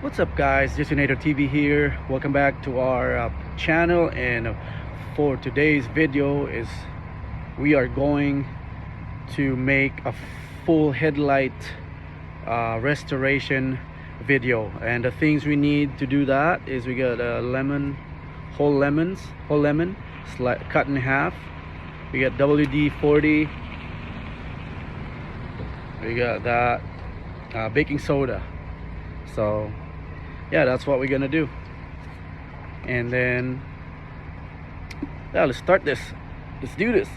What's up, guys? Detonator TV here. Welcome back to our channel, and for today's video is we are going to make a full headlight restoration video. And the things we need to do that is we got a whole lemon cut in half. We got WD-40. We got that baking soda. So yeah, that's what we're gonna do. And then yeah, let's start this. Let's do this.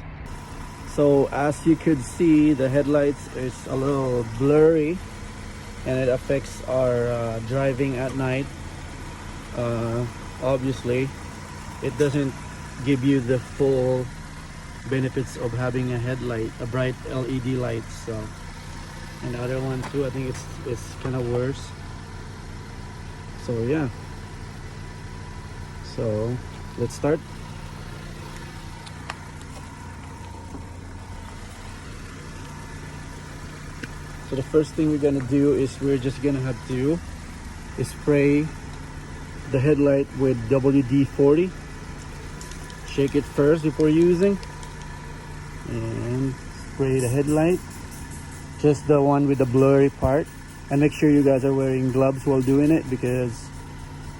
So as you could see, the headlights is a little blurry and it affects our driving at night. Obviously it doesn't give you the full benefits of having a bright LED light. So, and the other one too, I think it's kind of worse. So yeah, so let's start. So the first thing we're gonna do is we're just gonna have to spray the headlight with WD-40. Shake it first before using, and spray the headlight, just the one with the blurry part. And make sure you guys are wearing gloves while doing it, because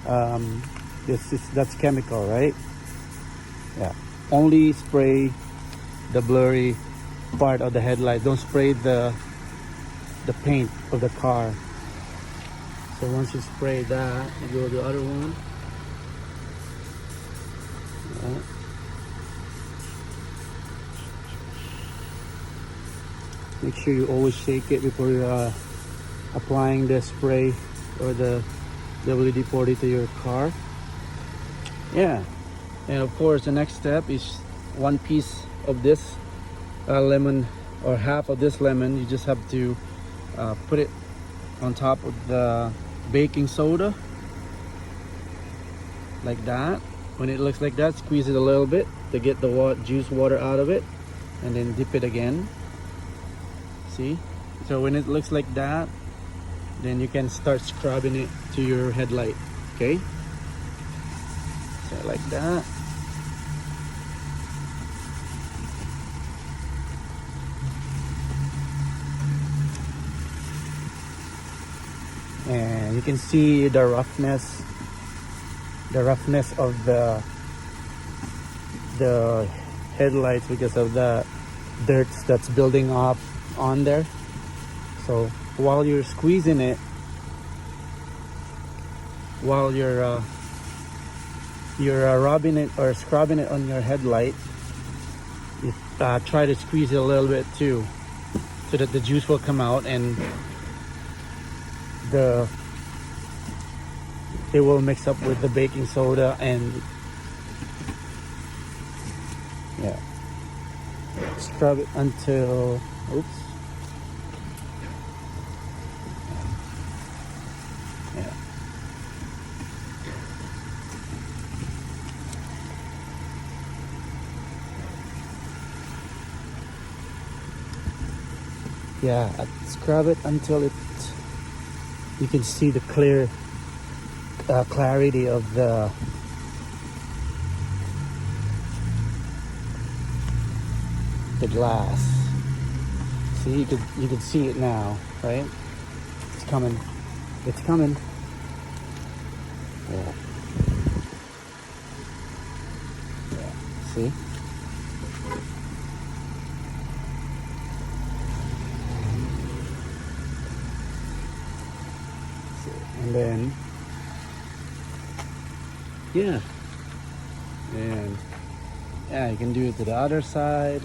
that's chemical, right? Yeah, only spray the blurry part of the headlight. Don't spray the paint of the car. So once you spray that, you go to the other one. Make sure you always shake it before you applying the spray or the WD-40 to your car. Yeah, and of course the next step is one piece of this lemon, or half of this lemon. You just have to put it on top of the baking soda like that. When it looks like that, squeeze it a little bit to get the juice water out of it, and then dip it again. See? So when it looks like that, then you can start scrubbing it to your headlight. Okay, so like that. And you can see the roughness of the headlights because of the dirt that's building up on there. So while you're squeezing it, while you're rubbing it or scrubbing it on your headlight, you try to squeeze it a little bit too, so that the juice will come out and it will mix up with the baking soda. And yeah, scrub it until, oops. Yeah. Yeah, scrub it until you can see the clarity of the glass. See, you could see it now, right? It's coming. It's coming. Yeah. Yeah. See? And then, yeah. And yeah, you can do it to the other side.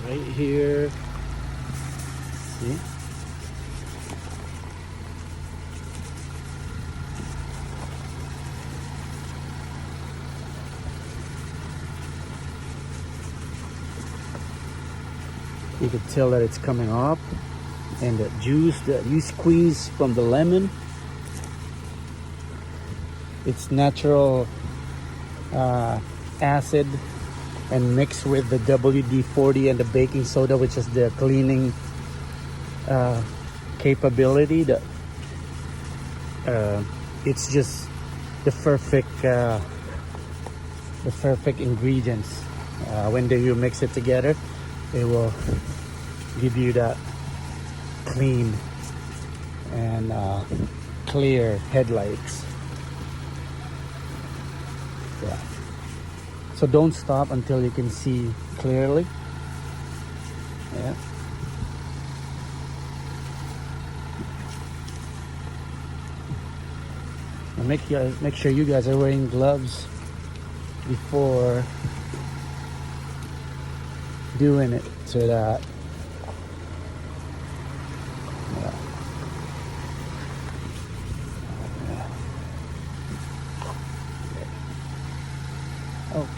Right here. See? You could tell that it's coming up, and the juice that you squeeze from the lemon, it's natural acid, and mix with the WD-40 and the baking soda, which is the cleaning capability, it's just the perfect ingredients. When you mix it together, it will give you that clean and clear headlights. Yeah. So don't stop until you can see clearly. Yeah. And make sure you guys are wearing gloves before doing it, so that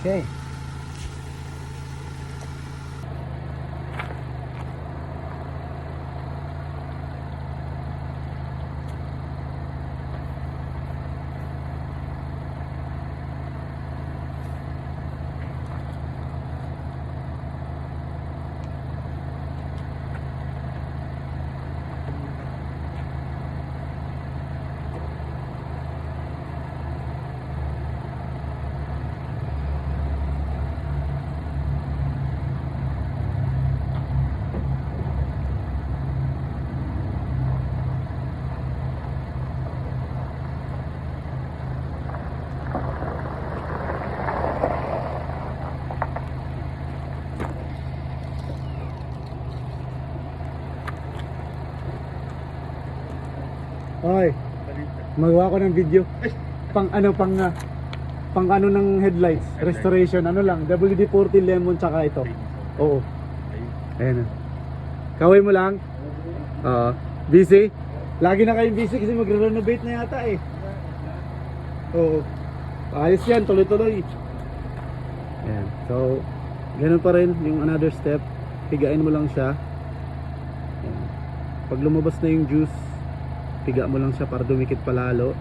okay. Okay, magawa ko ng video. Pang ano ng headlights, restoration, ano lang, WD-40 lemon tsaka ito. Oo. Ayan. Kaway mo lang. Busy? Lagi na kayong busy kasi magre-renovate na yata eh. Oo. Ayos yan, tuloy-tuloy. Ayan. So, ganun pa rin yung another step. Higain mo lang siya. Ayan. Pag lumabas na yung juice, piga mo lang siya para dumikit palalo.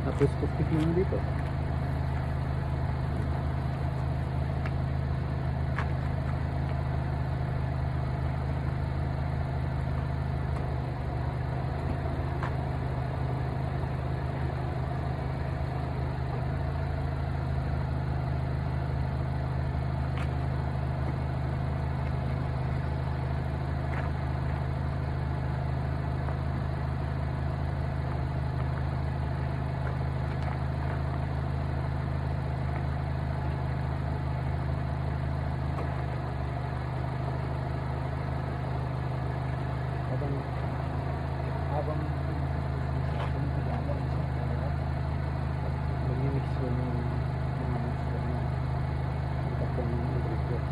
Tapos kuskus mo lang dito. Habang mag-mix yung mga mixture na ang tatlong ingredients.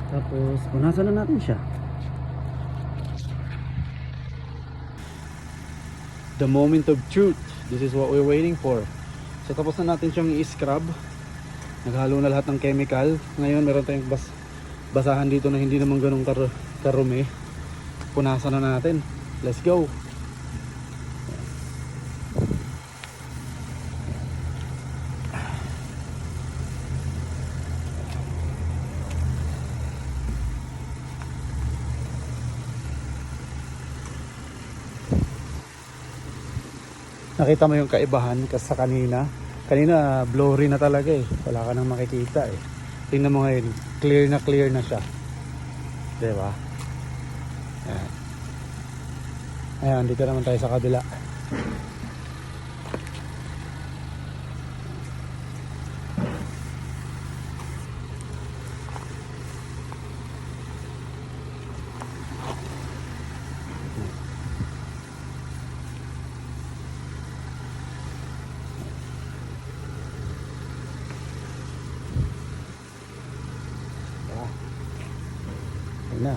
Tapos punasan na natin siya. The moment of truth. This is what we're waiting for. So tapos na natin siyang i-scrub. Naghalo na lahat ng chemical. Ngayon meron tayong basahan dito na hindi naman ganun karumi. Punasan na natin. Let's go. Nakita mo yung kaibahan kasi sa kanina. Kanina blurry na talaga eh. Wala ka nang makikita eh. Tingnan mo ngayon, clear na siya. Diba? Yan. Ayan, dito naman tayo sa kabila. Ayan na.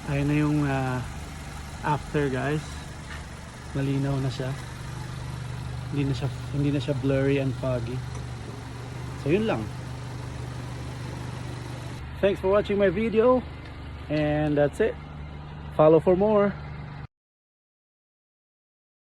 Ayan na yung after, guys. Malinaw na siya. Hindi na siya blurry and foggy. So yun lang. Thanks for watching my video, and that's it. Follow for more.